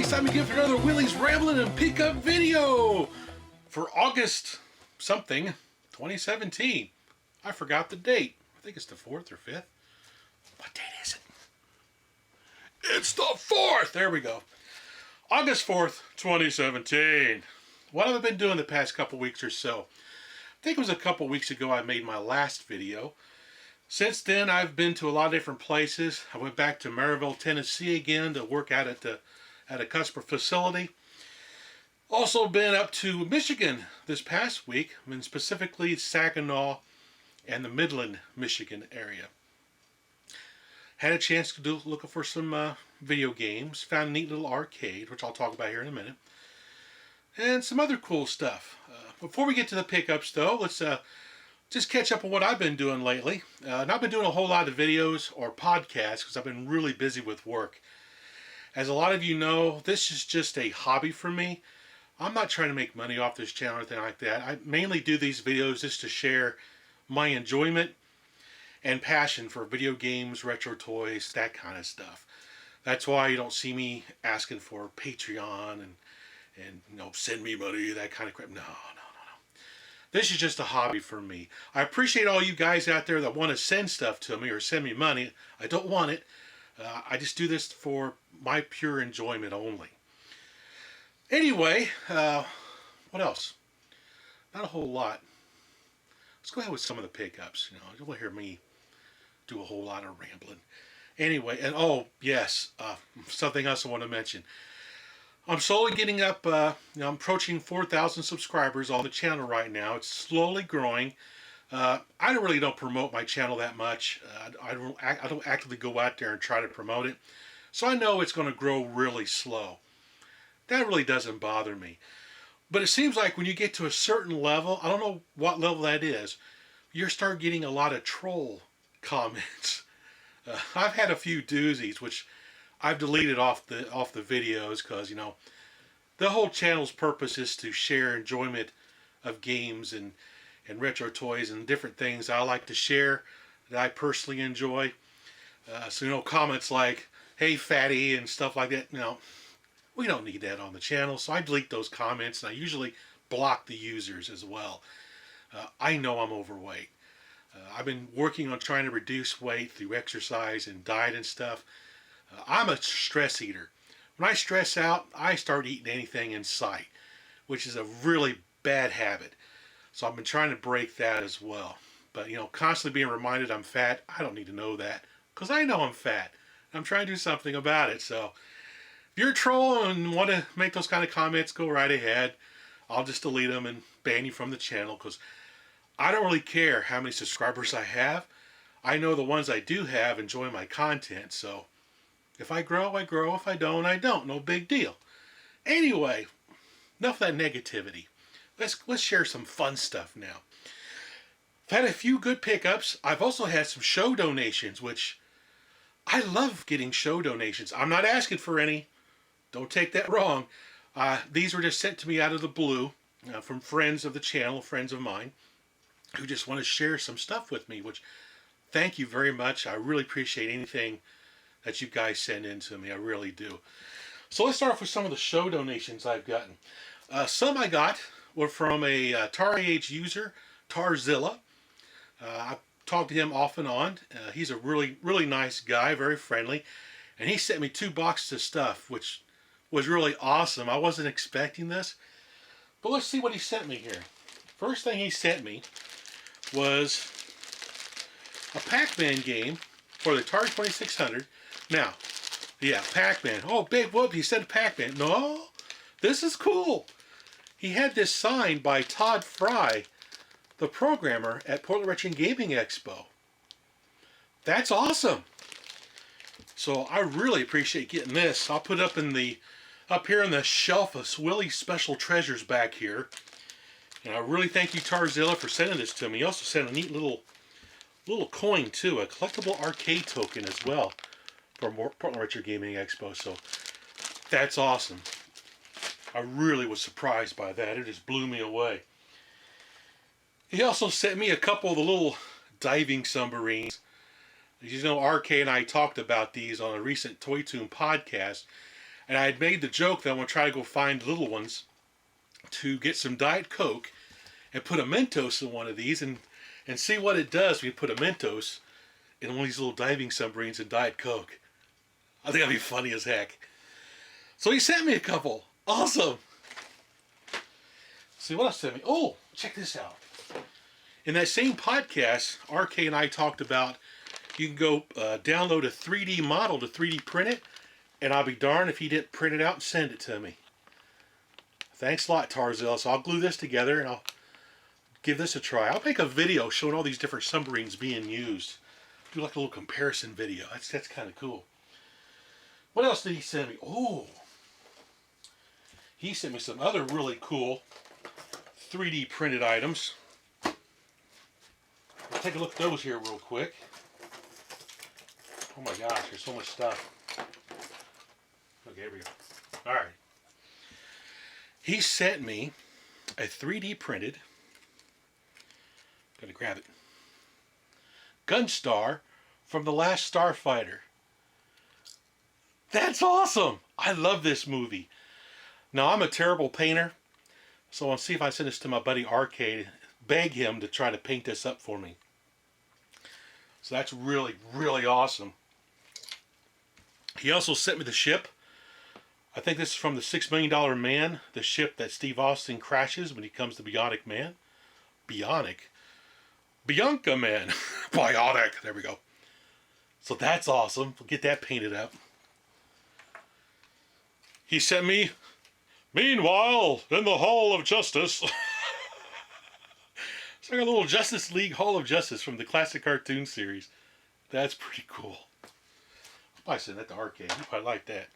it's time again for another Willie's Ramblin' and Pickup video for August something 2017. I forgot the date. I think it's the 4th or 5th. What date is it? It's the 4th! There we go. August 4th, 2017. What have I been doing the past couple weeks or so? I think it was a couple weeks ago I made my last video. Since then, I've been to a lot of different places. I went back to Maryville, Tennessee again to work out at a customer facility. Also been up to Michigan this past week, and specifically Saginaw and the Midland, Michigan area. Had a chance to do looking for some video games. Found a neat little arcade, which I'll talk about here in a minute. And some other cool stuff. Before we get to the pickups, though, let's just catch up on what I've been doing lately. Not been doing a whole lot of videos or podcasts because I've been really busy with work. As a lot of you know, this is just a hobby for me. I'm not trying to make money off this channel or anything like that. I mainly do these videos just to share my enjoyment and passion for video games, retro toys, that kind of stuff. That's why you don't see me asking for Patreon and you know, send me money, that kind of crap. No. This is just a hobby for me. I appreciate all you guys out there that want to send stuff to me or send me money. I don't want it. I just do this for my pure enjoyment only. Anyway, what else? Not a whole lot. Let's go ahead with some of the pickups. You know, you don't want to hear me do a whole lot of rambling. Anyway, and oh yes, something else I want to mention. I'm slowly getting up, you know, I'm approaching 4,000 subscribers on the channel right now. It's slowly growing. I don't promote my channel that much. I don't actively go out there and try to promote it. So I know it's going to grow really slow. That really doesn't bother me. But it seems like when you get to a certain level, I don't know what level that is, you start getting a lot of troll comments. I've had a few doozies, which I've deleted off the videos because, you know, the whole channel's purpose is to share enjoyment of games and retro toys and different things I like to share that I personally enjoy. So, you know, comments like, hey fatty and stuff like that, you know, we don't need that on the channel. So I delete those comments and I usually block the users as well. I know I'm overweight. I've been working on trying to reduce weight through exercise and diet and stuff. I'm a stress eater. When I stress out, I start eating anything in sight, which is a really bad habit. So I've been trying to break that as well. But, you know, constantly being reminded I'm fat, I don't need to know that because I know I'm fat. I'm trying to do something about it. So if you're a troll and want to make those kind of comments, go right ahead. I'll just delete them and ban you from the channel because I don't really care how many subscribers I have. I know the ones I do have enjoy my content, so if I grow, I grow. If I don't, I don't. No big deal. Anyway, enough of that negativity. Let's share some fun stuff now. I've had a few good pickups. I've also had some show donations, which I love getting show donations. I'm not asking for any. Don't take that wrong. These were just sent to me out of the blue from friends of the channel, friends of mine, who just want to share some stuff with me, which thank you very much. I really appreciate anything that you guys send in to me. I really do. So let's start off with some of the show donations I've gotten. Some I got were from a TarAge user, Tarzilla. I talked to him off and on. He's a really nice guy, very friendly. And he sent me 2 boxes of stuff, which was really awesome. I wasn't expecting this. But let's see what he sent me here. First thing he sent me was a Pac-Man game for the Atari 2600. Now, yeah, Pac-Man. Oh, big whoop, he said Pac-Man. No, this is cool. He had this signed by Todd Fry, the programmer at Portland Retro Gaming Expo. That's awesome. So I really appreciate getting this. I'll put it up here in the shelf of Willie Special Treasures back here. And I really thank you, Tarzilla, for sending this to me. He also sent a neat little coin too, a collectible arcade token as well for Portland Retro Gaming Expo. So that's awesome. I really was surprised by that. It just blew me away. He also sent me a couple of the little diving submarines. You know, RK and I talked about these on a recent Toy Tune podcast. And I had made the joke that I'm going to try to go find little ones to get some Diet Coke and put a Mentos in one of these and see what it does when you put a Mentos in one of these little diving submarines and Diet Coke. I think that'd be funny as heck. So he sent me a couple. Awesome. See what else sent me? Oh, check this out. In that same podcast, RK and I talked about you can go download a 3D model to 3D print it, and I'll be darned if he didn't print it out and send it to me. Thanks a lot, Tarzell. So I'll glue this together and I'll give this a try. I'll make a video showing all these different submarines being used. Do like a little comparison video. That's kind of cool. What else did he send me? Oh, he sent me some other really cool 3D printed items. We'll take a look at those here real quick. Oh my gosh, there's so much stuff. Okay, here we go. All right. He sent me a 3D printed, gotta grab it, Gunstar from The Last Starfighter. That's awesome! I love this movie. Now, I'm a terrible painter, so I'll see if I send this to my buddy Arcade, beg him to try to paint this up for me. So that's really, really awesome. He also sent me the ship. I think this is from the $6 Million Man, the ship that Steve Austin crashes when he comes to Bionic Man. Bionic? Bianca Man. Bionic. There we go. So that's awesome. We'll get that painted up. He sent me, meanwhile, in the Hall of Justice. It's like a little Justice League Hall of Justice from the classic cartoon series. That's pretty cool. I'll probably send that to Arcade. He probably like that.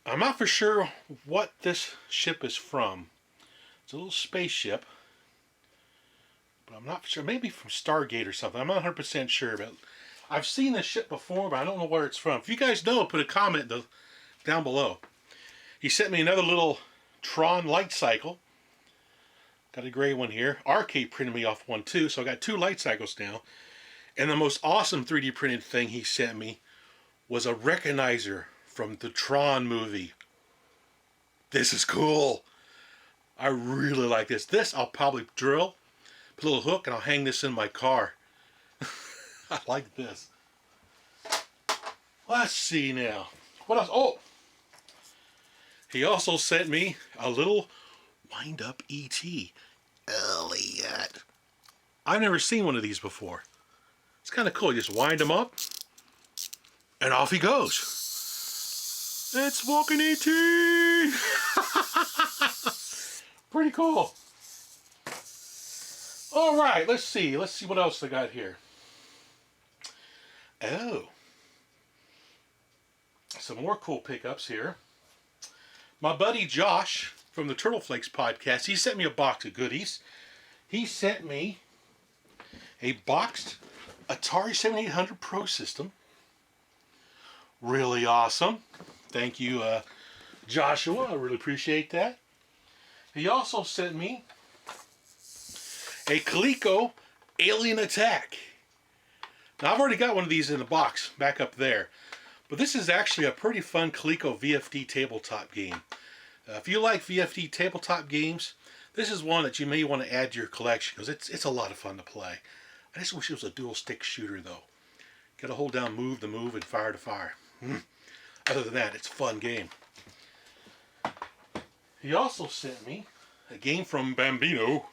I'm not for sure what this ship is from. It's a little spaceship. But I'm not sure. Maybe from Stargate or something. I'm not 100% sure. But I've seen this ship before, but I don't know where it's from. If you guys know, put a comment down below. He sent me another little Tron light cycle. Got a gray one here. Arcade printed me off one too, so I got 2 light cycles now. And the most awesome 3D printed thing he sent me was a recognizer from the Tron movie. This is cool. I really like this. This I'll probably drill, put a little hook, and I'll hang this in my car. I like this. Let's see now. What else? Oh! He also sent me a little wind-up E.T. Elliot. I've never seen one of these before. It's kind of cool. You just wind him up, and off he goes. It's walking E.T. Pretty cool. All right, let's see. Let's see what else I got here. Oh. Some more cool pickups here. My buddy Josh from the Turtle Flakes podcast, he sent me a box of goodies. He sent me a boxed Atari 7800 Pro system. Really awesome. Thank you, Joshua. I really appreciate that. He also sent me a Coleco Alien Attack. Now, I've already got one of these in the box back up there. But this is actually a pretty fun Coleco VFD tabletop game. If you like VFD tabletop games, this is one that you may want to add to your collection because it's a lot of fun to play. I just wish it was a dual stick shooter though. Got to hold down move to move and fire to fire. Other than that, it's a fun game. He also sent me a game from Bambino,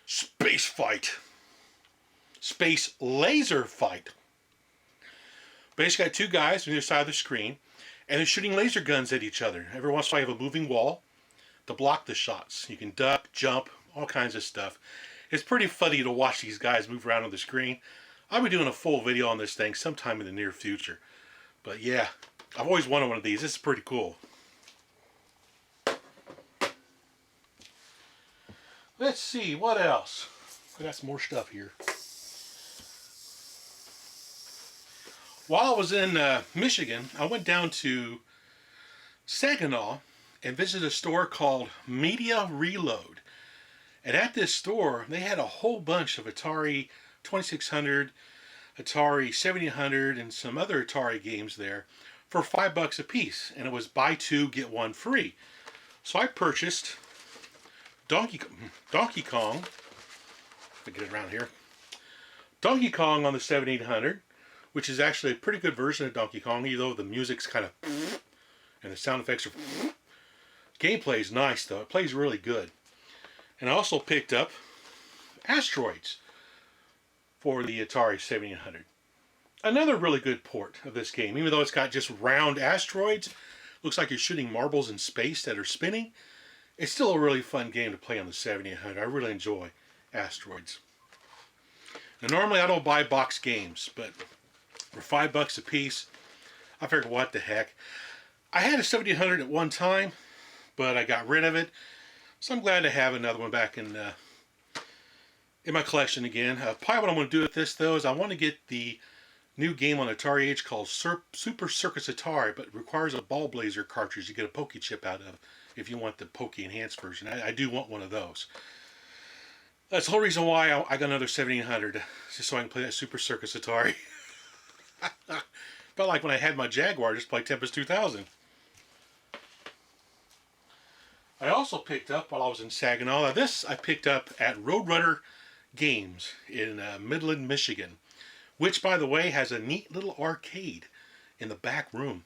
Space Fight. Space Laser Fight. Basically got 2 guys on either side of the screen, and they're shooting laser guns at each other. Every once in a while you have a moving wall to block the shots. You can duck, jump, all kinds of stuff. It's pretty funny to watch these guys move around on the screen. I'll be doing a full video on this thing sometime in the near future. But yeah, I've always wanted one of these. This is pretty cool. Let's see, what else? I got some more stuff here. While I was in Michigan, I went down to Saginaw and visited a store called Media Reload. And at this store, they had a whole bunch of Atari 2600, Atari 7800, and some other Atari games there for $5 a piece, and it was buy two get one free. So I purchased Donkey Kong. Let me get it around here. Donkey Kong on the 7800, which is actually a pretty good version of Donkey Kong, even though the music's kind of and the sound effects are. Gameplay is nice though; it plays really good. And I also picked up Asteroids for the Atari 7800. Another really good port of this game, even though it's got just round asteroids. Looks like you're shooting marbles in space that are spinning. It's still a really fun game to play on the 7800. I really enjoy Asteroids. Now, normally I don't buy box games, but for $5 a piece, I figured, what the heck. I had a 7800 at one time, but I got rid of it. So I'm glad to have another one back in my collection again. Probably what I'm going to do with this, though, is I want to get the new game on Atari Age called Super Circus Atari, but it requires a Ball Blazer cartridge to get a Pokey chip out of if you want the Pokey Enhanced version. I do want one of those. That's the whole reason why I got another 7800, just so I can play that Super Circus Atari. Felt like when I had my Jaguar, just play Tempest 2000. I also picked up, while I was in Saginaw, this I picked up at Roadrunner Games in Midland, Michigan, which, by the way, has a neat little arcade in the back room.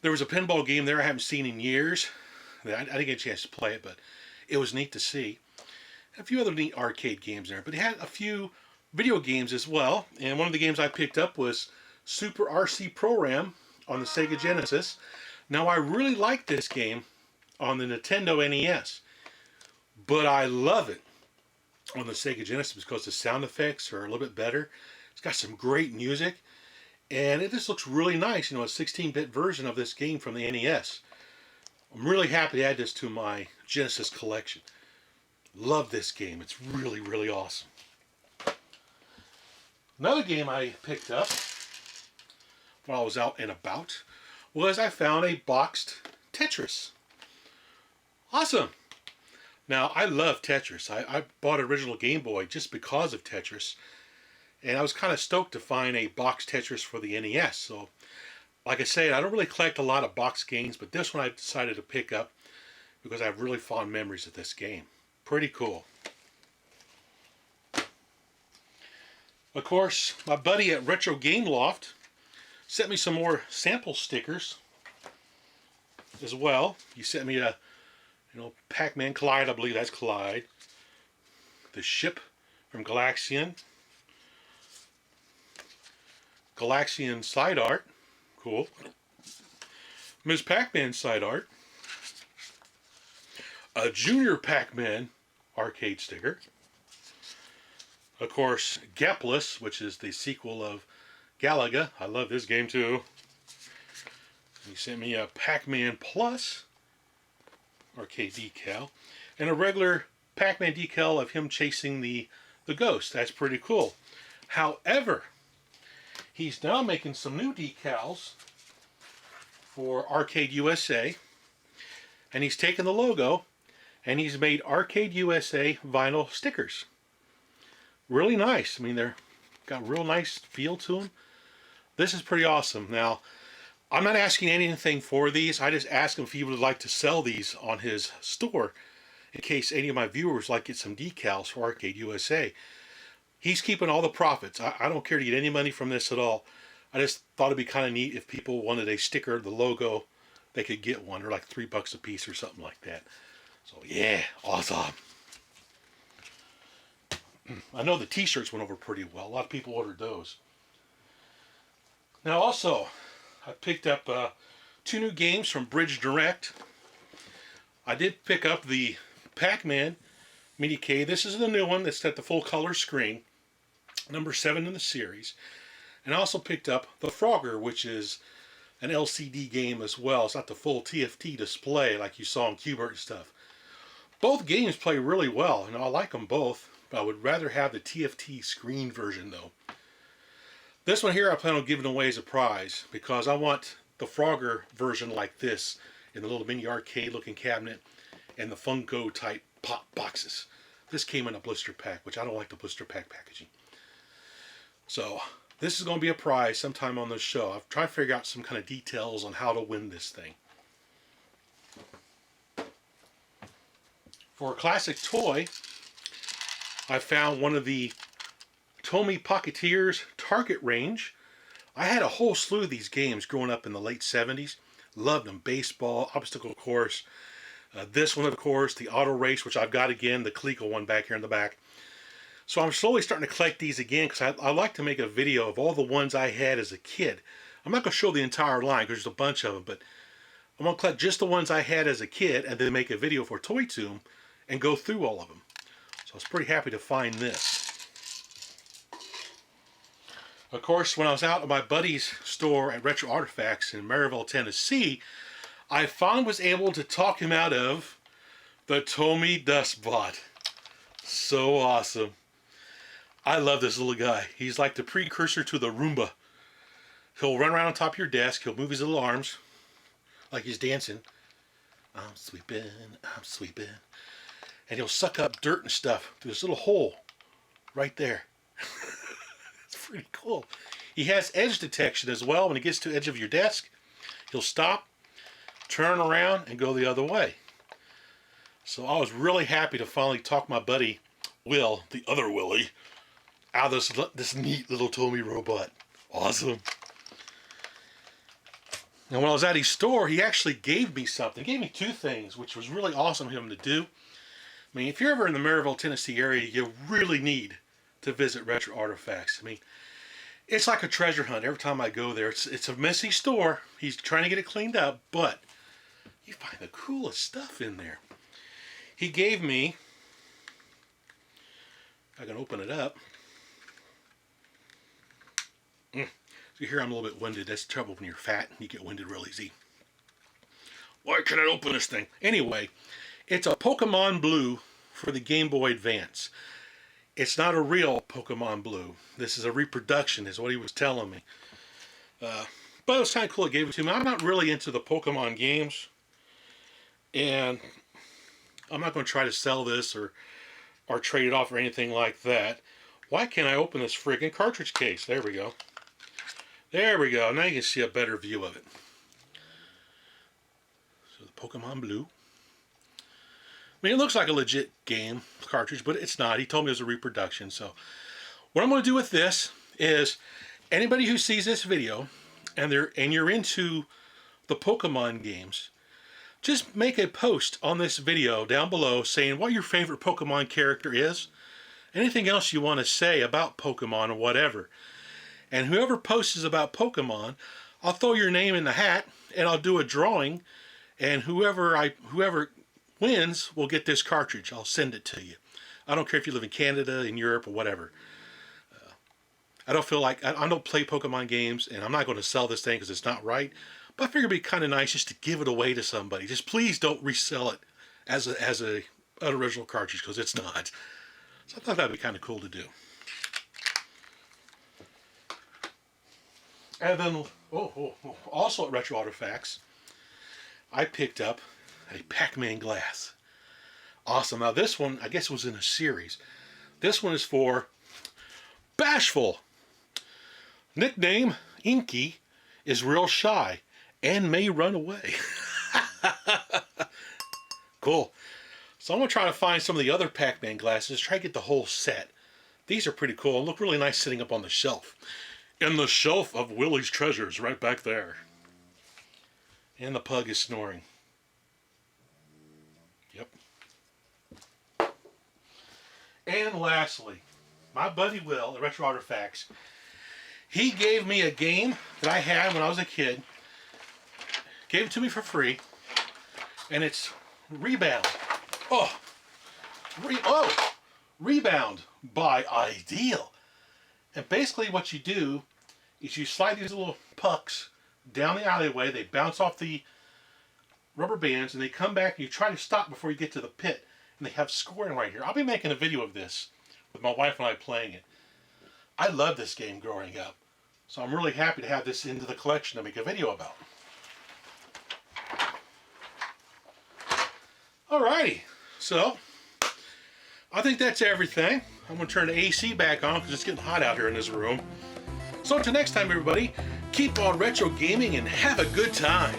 There was a pinball game there I haven't seen in years. I didn't get a chance to play it, but it was neat to see. A few other neat arcade games there, but it had a few video games as well. And one of the games I picked up was Super RC Pro-Ram on the Sega Genesis. Now, I really like this game on the Nintendo NES, but I love it on the Sega Genesis because the sound effects are a little bit better. It's got some great music, and it just looks really nice. You know, a 16-bit version of this game from the NES. I'm really happy to add this to my Genesis collection. Love this game. It's really, really awesome. Another game I picked up while I was out and about was I found a boxed Tetris. Awesome. Now, I love Tetris. I bought an original Game Boy just because of Tetris. And I was kind of stoked to find a box Tetris for the NES. So, like I said, I don't really collect a lot of box games, but this one I decided to pick up because I have really fond memories of this game. Pretty cool. Of course, my buddy at Retro Game Loft sent me some more sample stickers as well. He sent me a, Pac-Man Clyde, I believe that's Clyde. The ship from Galaxian. Galaxian side art. Cool. Ms. Pac-Man side art. A Junior Pac-Man arcade sticker. Of course, Gapless, which is the sequel of Galaga. I love this game too. He sent me a Pac-Man Plus arcade decal and a regular Pac-Man decal of him chasing the ghost. That's pretty cool. However, he's now making some new decals for Arcade USA, and he's taken the logo and he's made Arcade USA vinyl stickers. Really nice. I mean, they're got real nice feel to them. This is pretty awesome. Now, I'm not asking anything for these. I just asked him if he would like to sell these on his store in case any of my viewers like get some decals for Arcade USA. He's keeping all the profits. I don't care to get any money from this at all. I just thought it'd be kind of neat if people wanted a sticker, the logo, they could get one, or like $3 a piece or something like that. So yeah, awesome. I know the t-shirts went over pretty well. A lot of people ordered those. Now also, I picked up 2 new games from Bridge Direct. I did pick up the Pac-Man Mini K. This is the new one that's got the full color screen. Number 7 in the series. And I also picked up the Frogger, which is an LCD game as well. It's not the full TFT display like you saw in Qbert and stuff. Both games play really well, and I like them both. But I would rather have the TFT screen version though. This one here I plan on giving away as a prize because I want the Frogger version like this in the little mini arcade looking cabinet and the Funko type pop boxes. This came in a blister pack, which I don't like the blister pack packaging. So This is going to be a prize sometime on this show. I've tried to figure out some kind of details on how to win this thing. For a classic toy, I found one of the Tomy Pocketeers Target range. I had a whole slew of these games growing up in the late 70s. Loved them. Baseball, obstacle course. This one, of course, the auto race, which I've got again, the Coleco one back here in the back. So I'm slowly starting to collect these again because I like to make a video of all the ones I had as a kid. I'm not going to show the entire line because there's a bunch of them, but I'm going to collect just the ones I had as a kid and then make a video for Toy Tomb and go through all of them. So I was pretty happy to find this. Of course, when I was out at my buddy's store at Retro Artifacts in Maryville, Tennessee, I finally was able to talk him out of the Tomy Dustbot. So awesome. I love this little guy. He's like the precursor to the Roomba. He'll run around on top of your desk. He'll move his little arms like he's dancing. I'm sweeping, I'm sweeping. And he'll suck up dirt and stuff through this little hole right there. It's pretty cool. He has edge detection as well. When he gets to the edge of your desk, he'll stop, turn around, and go the other way. So I was really happy to finally talk my buddy, Will, the other Willie, out of this neat little Tomy robot. Awesome. And when I was at his store, he actually gave me something. He gave me two things, which was really awesome of him to do. I mean, if you're ever in the Maryville, Tennessee area, you really need to visit Retro Artifacts. I mean, it's like a treasure hunt every time I go there. It's a messy store. He's trying to get it cleaned up, but you find the coolest stuff in there. He gave me, I can open it up. So here I'm a little bit winded. That's the trouble when you're fat. You get winded real easy. Why can't I open this thing? Anyway, it's a Pokemon Blue for the Game Boy Advance. It's not a real Pokemon Blue. This is a reproduction, is what he was telling me. But it was kind of cool. He gave it to me. I'm not really into the Pokemon games. And I'm not going to try to sell this or trade it off or anything like that. Why can't I open this friggin' cartridge case? There we go. There we go. Now you can see a better view of it. So the Pokemon Blue. I mean, it looks like a legit game cartridge, but it's not. He told me it was a reproduction. So what I'm going to do with this is anybody who sees this video and you're into the Pokemon games, just make a post on this video down below saying what your favorite Pokemon character is. Anything else you want to say about Pokemon or whatever. And whoever posts about Pokemon, I'll throw your name in the hat and I'll do a drawing. And whoever wins will get this cartridge. I'll send it to you. I don't care if you live in Canada, in Europe, or whatever. I don't feel like, I don't play Pokemon games and I'm not going to sell this thing because it's not right. But I figure it'd be kind of nice just to give it away to somebody. Just please don't resell it as an original cartridge because it's not. So I thought that'd be kind of cool to do. And then, also at Retro Artifacts, I picked up a Pac-Man glass. Awesome. Now this one, I guess it was in a series. This one is for Bashful. Nickname, Inky, is real shy and may run away. Cool. So I'm going to try to find some of the other Pac-Man glasses, try to get the whole set. These are pretty cool and look really nice sitting up on the shelf. In the shelf of Willie's treasures, right back there. And the pug is snoring. Yep. And lastly, my buddy Will at Retro Artifacts, he gave me a game that I had when I was a kid. Gave it to me for free. And it's Rebound. Rebound by Ideal. And basically what you do is you slide these little pucks down the alleyway. They bounce off the rubber bands and they come back and you try to stop before you get to the pit. And they have scoring right here. I'll be making a video of this with my wife and I playing it. I loved this game growing up. So I'm really happy to have this into the collection to make a video about. Alrighty, so I think that's everything. I'm going to turn the AC back on because it's getting hot out here in this room. So until next time, everybody, keep on retro gaming and have a good time.